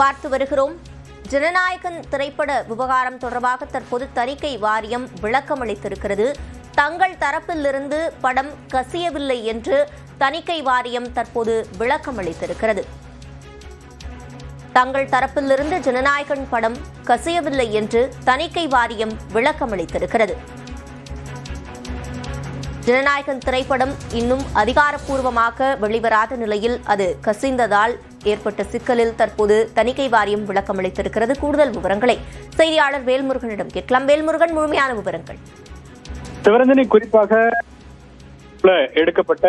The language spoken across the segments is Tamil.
பார்த்து வருகிறோம். ஜனநாயகன் திரைப்பட விவகாரம் தொடர்பாக தற்போது தணிக்கை வாரியம் விளக்கம் அளித்திருக்கிறது. தங்கள் தரப்பிலிருந்து படம் கசியவில்லை என்று தணிக்கை வாரியம் தற்போது விளக்கம் அளித்திருக்கிறது. தங்கள் தரப்பிலிருந்து ஜனநாயகன் படம் கசியவில்லை என்று தணிக்கை வாரியம் விளக்கம் அளித்திருக்கிறது. ஜனநாயகன் திரைப்படம் இன்னும் அதிகாரப்பூர்வமாக வெளிவராத நிலையில் அது கசிந்ததால் ஏற்பட்ட சிக்கலில் தற்போது தணிக்கை வாரியம் விளக்கம் அளித்திருக்கிறது. கூடுதல் விவரங்களை செய்தியாளர் வேல்முருகனிடம் கேட்கலாம். வேல்முருகன், முழுமையான விவரங்கள். சிவரஞ்சனி, குறிப்பாக எடுக்கப்பட்ட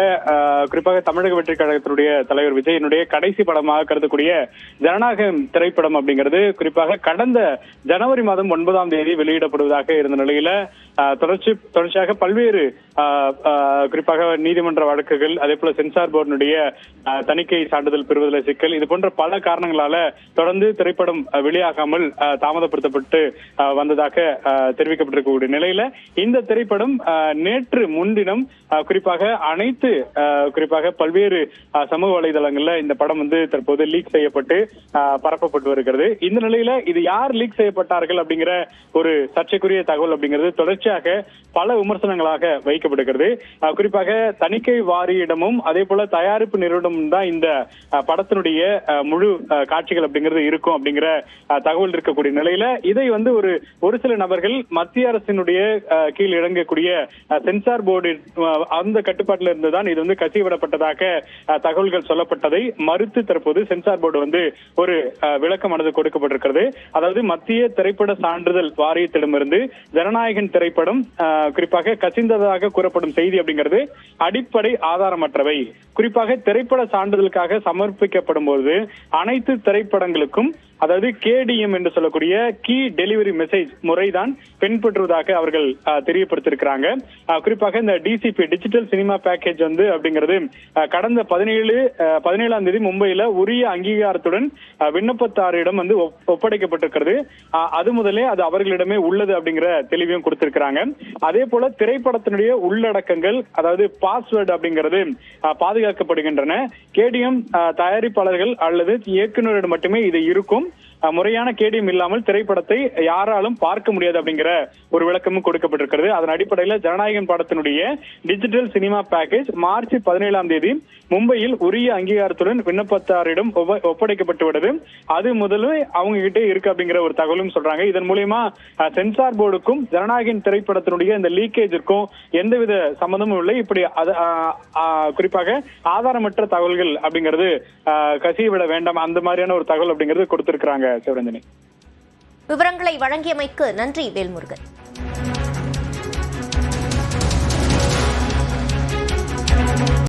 குறிப்பாக தமிழக வெற்றி கழகத்தினுடைய தலைவர் விஜயனுடைய கடைசி படமாக கருதக்கூடிய ஜனநாயகம் திரைப்படம் அப்படிங்கிறது குறிப்பாக கடந்த ஜனவரி மாதம் 9ஆம் தேதி வெளியிடப்படுவதாக இருந்த நிலையில தொடர்ச்சியாக பல்வேறு குறிப்பாக நீதிமன்ற வழக்குகள், அதே போல சென்சார் போர்டினுடைய தணிக்கை சான்றிதழ் பெறுவதில் சிக்கல், இது போன்ற பல காரணங்களால தொடர்ந்து திரைப்படம் வெளியாகாமல் தாமதப்படுத்தப்பட்டு வந்ததாக தெரிவிக்கப்பட்டிருக்கக்கூடிய நிலையில இந்த திரைப்படம் நேற்று முன்தினம் குறிப்பாக அனைத்து குறிப்பாக பல்வேறு சமூக வலைதளங்கள்ல இந்த படம் தற்போது லீக் செய்யப்பட்டு பரப்பப்பட்டு வருகிறது. இந்த நிலையில இது யார் லீக் செய்யப்பட்டார்கள் அப்படிங்கிற ஒரு சர்ச்சைக்குரிய தகவல் அப்படிங்கிறது தொடர்ச்சியாக பல விமர்சனங்களாக வைக்கப்படுகிறது. குறிப்பாக தணிக்கை வாரியிடமும் அதே போல தயாரிப்பு நிறுவனமும் தான் இந்த படத்தினுடைய முழு காட்சிகள் அப்படிங்கிறது இருக்கும் அப்படிங்கிற தகவல் இருக்கக்கூடிய நிலையில இதை ஒரு சில நபர்கள் மத்திய அரசினுடைய கீழ் இறங்கக்கூடிய சென்சார் போர்டு அந்த கட்டுப்பாட்டில் இருந்துதான் இது கசிவிடப்பட்டதாக தகவல்கள் சொல்லப்பட்டதை மறுத்து தற்போது சென்சார் போர்டு ஒரு விளக்கமானது கொடுக்கப்பட்டிருக்கிறது. அதாவது மத்திய திரைப்பட சான்றிதழ் வாரியத்திடமிருந்து ஜனநாயகன் திரைப்படம் குறிப்பாக கசிந்ததாக கூறப்படும் செய்தி அப்படிங்கிறது அடிப்படை ஆதாரமற்றவை. குறிப்பாக திரைப்பட சான்றிதழுக்காக சமர்ப்பிக்கப்படும் போது அனைத்து திரைப்படங்களுக்கும் அதாவது கேடிஎம் என்று சொல்லக்கூடிய கீ டெலிவரி மெசேஜ் முறைதான் பின்பற்றுவதாக அவர்கள் தெரியப்படுத்திருக்கிறாங்க. குறிப்பாக இந்த டிசிபி டிஜிட்டல் சினிமா பேக்கேஜ் அப்படிங்கிறது கடந்த 17ஆம் தேதி மும்பையில உரிய அங்கீகாரத்துடன் விண்ணப்பத்தாரிடம் ஒப்படைக்கப்பட்டிருக்கிறது. அது முதலே அது அவர்களிடமே உள்ளது அப்படிங்கிற தெளிவையும் கொடுத்திருக்கிறாங்க. அதே போல திரைப்படத்தினுடைய உள்ளடக்கங்கள் அதாவது பாஸ்வேர்டு அப்படிங்கிறது பாதுகாக்கப்படுகின்றன. கேடிஎம் தயாரிப்பாளர்கள் அல்லது இயக்குநரிடம் மட்டுமே இது இருக்கும். முறையான கேடிஎம் இல்லாமல் திரைப்படத்தை யாராலும் பார்க்க முடியாது அப்படிங்கிற ஒரு விளக்கமும் கொடுக்கப்பட்டிருக்கிறது. அதன் அடிப்படையில் ஜனநாயகன் படத்தினுடைய டிஜிட்டல் சினிமா பேக்கேஜ் மார்ச் 17ஆம் தேதி மும்பையில் உரிய அங்கீகாரத்துடன் விண்ணப்பத்தாரிடம் ஒப்படைக்கப்பட்டு விடுது. அது முதல்ல அவங்க கிட்டே இருக்கு அப்படிங்கிற ஒரு தகவலும் சொல்றாங்க. இதன் மூலியமா சென்சார் போர்டுக்கும் ஜனநாயகன் திரைப்படத்தினுடைய இந்த லீக்கேஜிற்கும் எந்தவித சம்பந்தமும் இல்லை. இப்படி குறிப்பாக ஆதாரமற்ற தகவல்கள் அப்படிங்கிறது கசிவிட வேண்டாம் அந்த மாதிரியான ஒரு தகவல் அப்படிங்கிறது கொடுத்திருக்கிறாங்க. சிவரஞ்சனி, விவரங்களை வழங்கியமைக்கு நன்றி வேல்முருகன்.